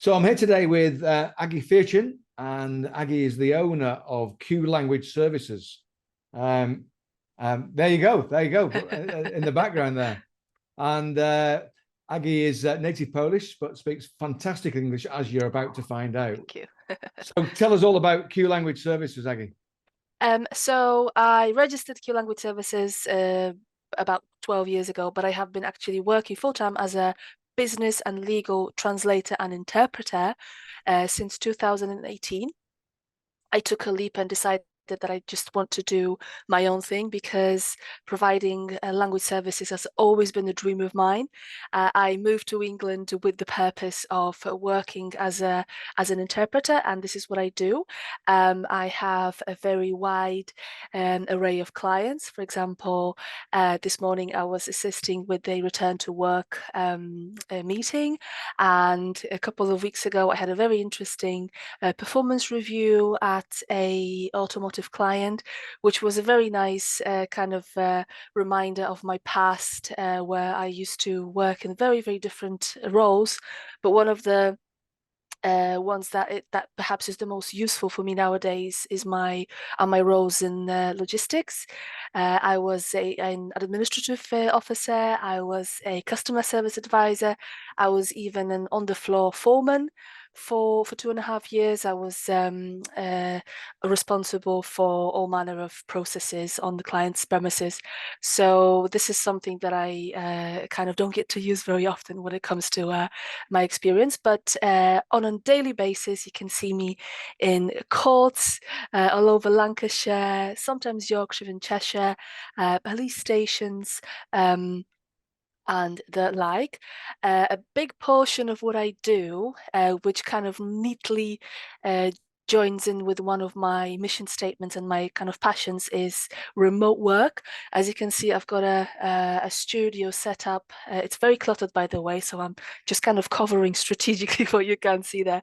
So I'm here today with Aggie Kwiecien, and Aggie is the owner of Q Language Services. Um, there you go, in the background there. And Aggie is native Polish, but speaks fantastic English, as you're about to find out. Thank you. So tell us all about Q Language Services, Aggie. So I registered Q Language Services about 12 years ago, but I have been actually working full-time as a business and legal translator and interpreter since 2018. I took a leap and decided that I just want to do my own thing because providing language services has always been a dream of mine. I moved to England with the purpose of working as an interpreter, and this is what I do. I have a very wide array of clients. For example, this morning I was assisting with a return to work meeting, and a couple of weeks ago I had a very interesting performance review at a automotive client, which was a very nice reminder of my past, where I used to work in very, very different roles. But one of the ones that perhaps is the most useful for me nowadays is my roles in logistics. I was an administrative officer. I was a customer service advisor. I was even an on-the-floor foreman for 2.5 years. I was responsible for all manner of processes on the client's premises. So this is something that I kind of don't get to use very often when it comes to my experience, but on a daily basis, you can see me in courts all over Lancashire, sometimes Yorkshire and Cheshire, police stations, and the like. A big portion of what I do, which kind of neatly joins in with one of my mission statements and my kind of passions, is remote work. As you can see, I've got a studio set up. It's very cluttered, by the way, so I'm just kind of covering strategically what you can see there.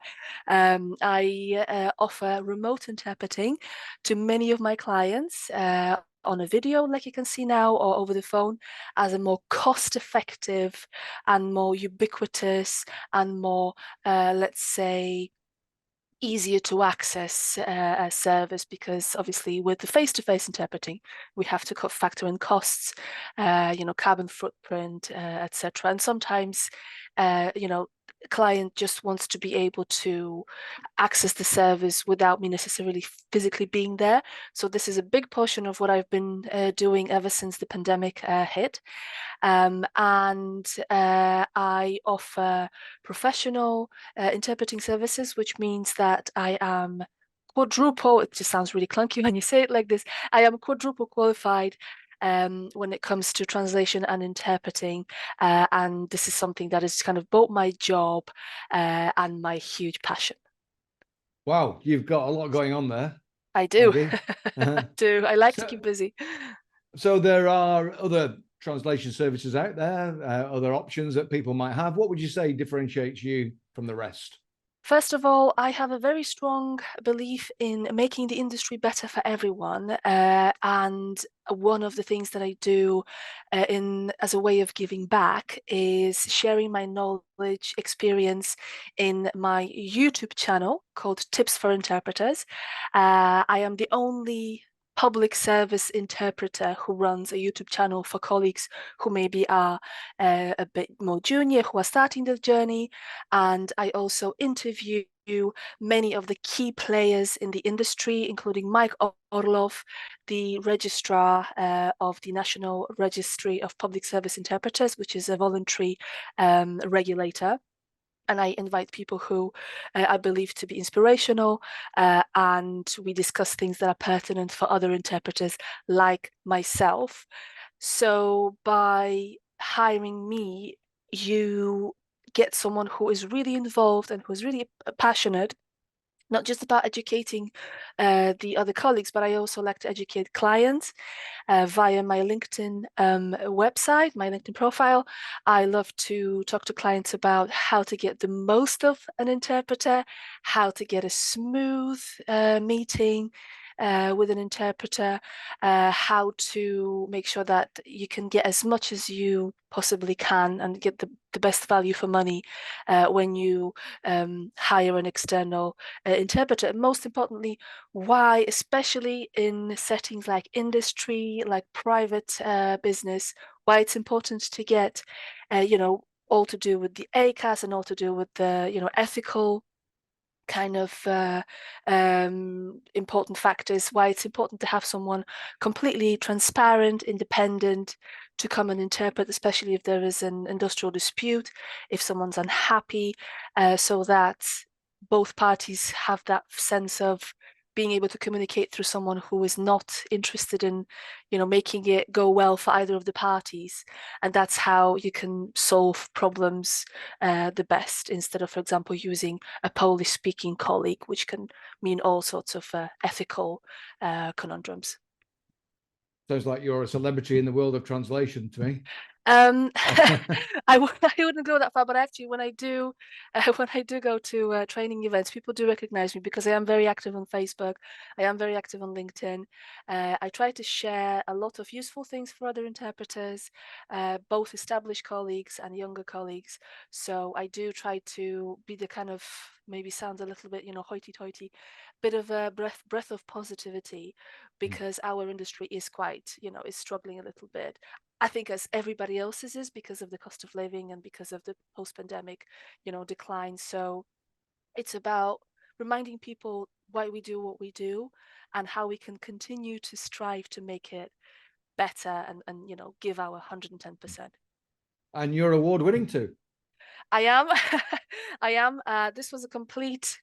I offer remote interpreting to many of my clients. On a video like you can see now, or over the phone, as a more cost-effective and more ubiquitous and more, let's say, easier to access a service, because obviously with the face-to-face interpreting we have to factor in costs, carbon footprint, etc. And sometimes client just wants to be able to access the service without me necessarily physically being there. So this is a big portion of what I've been doing ever since the pandemic hit. And I offer professional interpreting services, which means that I am quadruple, it just sounds really clunky when you say it like this, I am quadruple qualified when it comes to translation and interpreting. And this is something that is kind of both my job and my huge passion. Wow, you've got a lot going on there, I do. Aggie. I do. I like to So, keep busy. so there are other translation services out there, other options that people might have. What would you say differentiates you from the rest? First of all, I have a very strong belief in making the industry better for everyone. And one of the things that I do as a way of giving back is sharing my knowledge, experience in my YouTube channel called Tips for Interpreters. I am the only public service interpreter who runs a YouTube channel for colleagues who maybe are a bit more junior, who are starting their journey. And I also interview many of the key players in the industry, including Mike Orlov, the registrar of the National Registry of Public Service Interpreters, which is a voluntary regulator. And I invite people who I believe to be inspirational, and we discuss things that are pertinent for other interpreters like myself. So by hiring me, you get someone who is really involved and who is really passionate, not just about educating the other colleagues, but I also like to educate clients via my LinkedIn website, my LinkedIn profile. I love to talk to clients about how to get the most of an interpreter, how to get a smooth meeting, with an interpreter, how to make sure that you can get as much as you possibly can and get the best value for money when you hire an external interpreter. And most importantly, why, especially in settings like industry, like private business, why it's important to get, all to do with the ACAS and all to do with the, ethical kind of important factors, why it's important to have someone completely transparent, independent, to come and interpret, especially if there is an industrial dispute, if someone's unhappy, so that both parties have that sense of being able to communicate through someone who is not interested in, making it go well for either of the parties. And that's how you can solve problems the best, instead of, for example, using a Polish speaking colleague, which can mean all sorts of ethical conundrums. Sounds like you're a celebrity in the world of translation to me. I wouldn't go that far, but actually, when I do, when I do go to training events, people do recognize me because I am very active on Facebook. I am very active on LinkedIn. I try to share a lot of useful things for other interpreters, both established colleagues and younger colleagues. So I do try to be the kind of, maybe sounds a little bit, hoity-toity, bit of a breath of positivity, because our industry is quite, is struggling a little bit. I think as everybody else's is, because of the cost of living and because of the post-pandemic, decline. So it's about reminding people why we do what we do and how we can continue to strive to make it better and give our 110%. And you're award winning too. I am. I am. This was a complete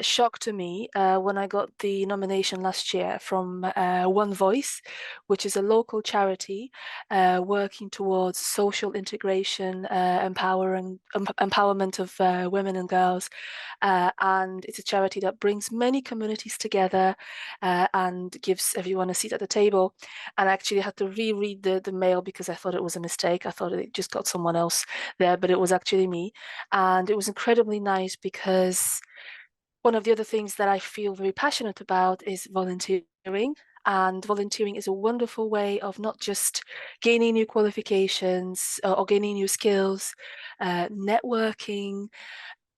shock to me when I got the nomination last year from One Voice, which is a local charity working towards social integration, empowerment of women and girls. And it's a charity that brings many communities together and gives everyone a seat at the table. And I actually had to reread the mail because I thought it was a mistake. I thought it just got someone else there, but it was actually me. And it was incredibly nice because one of the other things that I feel very passionate about is volunteering. And volunteering is a wonderful way of not just gaining new qualifications or gaining new skills, networking,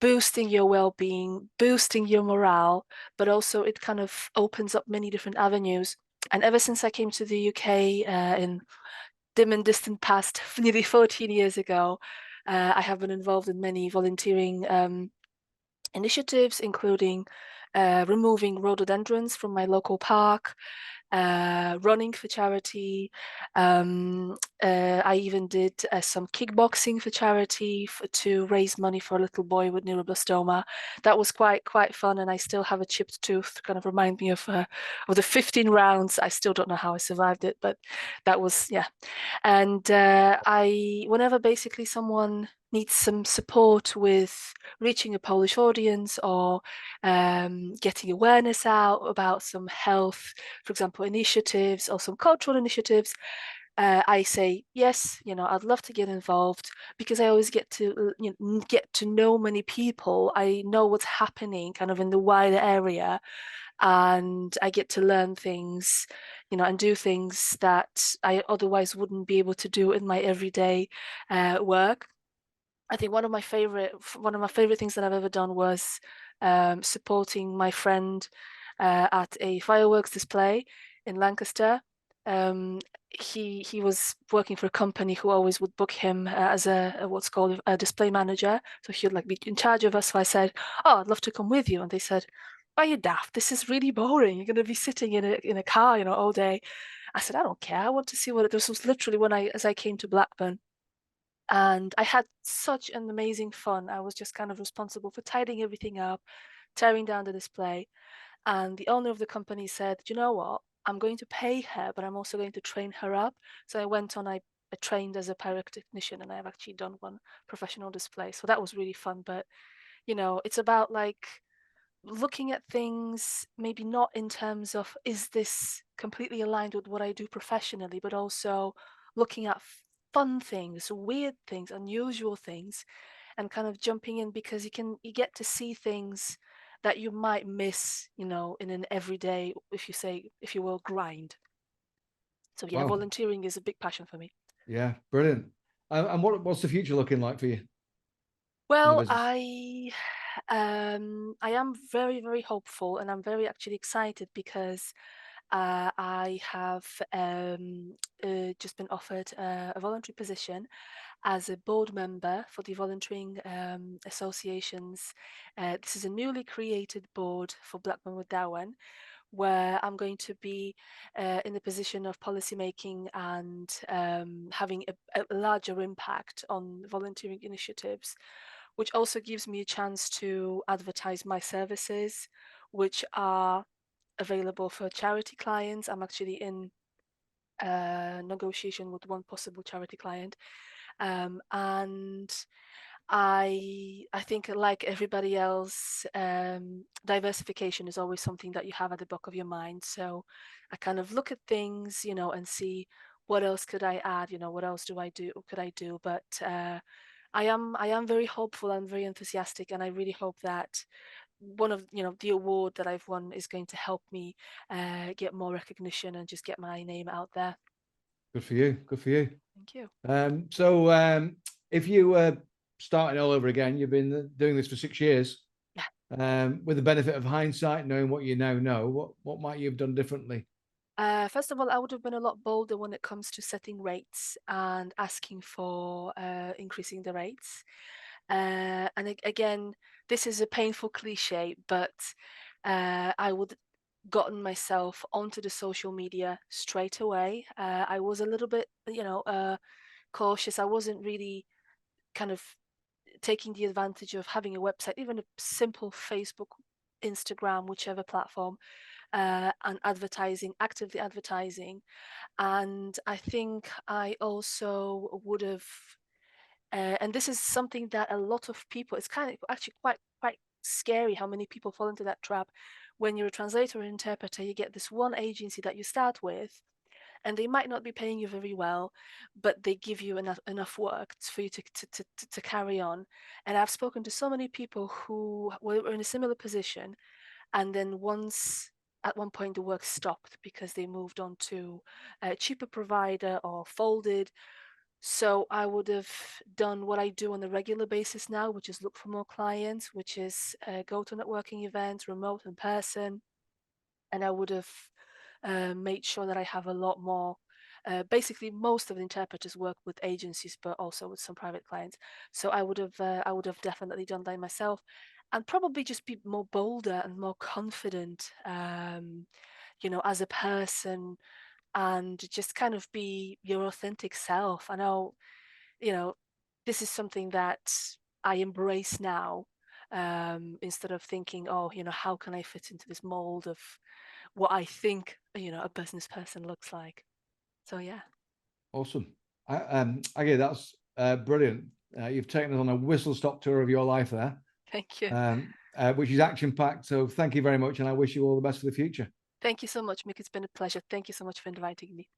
boosting your well-being, boosting your morale, but also it kind of opens up many different avenues. And ever since I came to the UK in dim and distant past, nearly 14 years ago, I have been involved in many volunteering initiatives, including removing rhododendrons from my local park, running for charity. I even did some kickboxing for charity to raise money for a little boy with neuroblastoma. That was quite fun, and I still have a chipped tooth to kind of remind me of the 15 rounds. I still don't know how I survived it, but that was, yeah. And whenever basically someone needs some support with reaching a Polish audience or getting awareness out about some health, for example, initiatives or some cultural initiatives, I say yes. I'd love to get involved because I always get to get to know many people. I know what's happening kind of in the wider area, and I get to learn things, and do things that I otherwise wouldn't be able to do in my everyday work. I think one of my favorite things that I've ever done was supporting my friend at a fireworks display in Lancaster. Um, he was working for a company who always would book him as a what's called a display manager. So he'd like be in charge of us. So I said, "Oh, I'd love to come with you." And they said, "Why, you daft? This is really boring. You're going to be sitting in a car, all day." I said, "I don't care. I want to see what it." This was literally as I came to Blackburn. And I had such an amazing fun. I was just kind of responsible for tidying everything up, tearing down the display. And the owner of the company said, "You know what? I'm going to pay her, but I'm also going to train her up." So I went on, I trained as a pyrotechnician, and I've actually done one professional display. So that was really fun. But, it's about like looking at things maybe not in terms of, is this completely aligned with what I do professionally, but also looking at fun things, weird things, unusual things, and kind of jumping in, because you get to see things that you might miss, in an everyday, if you will, grind. So yeah, Wow. volunteering is a big passion for me. Yeah, brilliant. And what's the future looking like for you in the Well, business? I am very, very hopeful, and I'm very actually excited because I have just been offered a voluntary position as a board member for the volunteering associations. This is a newly created board for Blackburn with Darwen, where I'm going to be in the position of policy making and having a larger impact on volunteering initiatives, which also gives me a chance to advertise my services, which are available for charity clients. I'm actually in negotiation with one possible charity client, and I think, like everybody else, diversification is always something that you have at the back of your mind. So I kind of look at things, and see what else could I add. What else could I do? But I am very hopeful and very enthusiastic, and I really hope that one of the award that I've won is going to help me get more recognition and just get my name out there. Good for you. Good for you. Thank you. So if you were starting all over again, you've been doing this for 6 years. Yeah. With the benefit of hindsight, knowing what you now know, what might you have done differently? First of all, I would have been a lot bolder when it comes to setting rates and asking for increasing the rates. Again, this is a painful cliche, but I would gotten myself onto the social media straight away. I was a little bit, cautious. I wasn't really kind of taking the advantage of having a website, even a simple Facebook, Instagram, whichever platform, and actively advertising. And I think I also would have, and this is something that a lot of people, it's kind of actually quite scary how many people fall into that trap. When you're a translator or interpreter, you get this one agency that you start with, and they might not be paying you very well, but they give you enough work for you to carry on. And I've spoken to so many people who were in a similar position, and then at one point the work stopped because they moved on to a cheaper provider or folded. So I would have done what I do on a regular basis now, which is look for more clients, which is go to networking events, remote and person, and I would have made sure that I have a lot more. Basically, most of the interpreters work with agencies, but also with some private clients. So I would have definitely done that myself, and probably just be more bolder and more confident, as a person, and just kind of be your authentic self. I know, you know, this is something that I embrace now, instead of thinking, oh, how can I fit into this mold of what I think, a business person looks like. So yeah. Awesome. Aggie, that's brilliant. You've taken us on a whistle-stop tour of your life there, Thank you. which is action-packed. So thank you very much, and I wish you all the best for the future. Thank you so much, Mick. It's been a pleasure. Thank you so much for inviting me.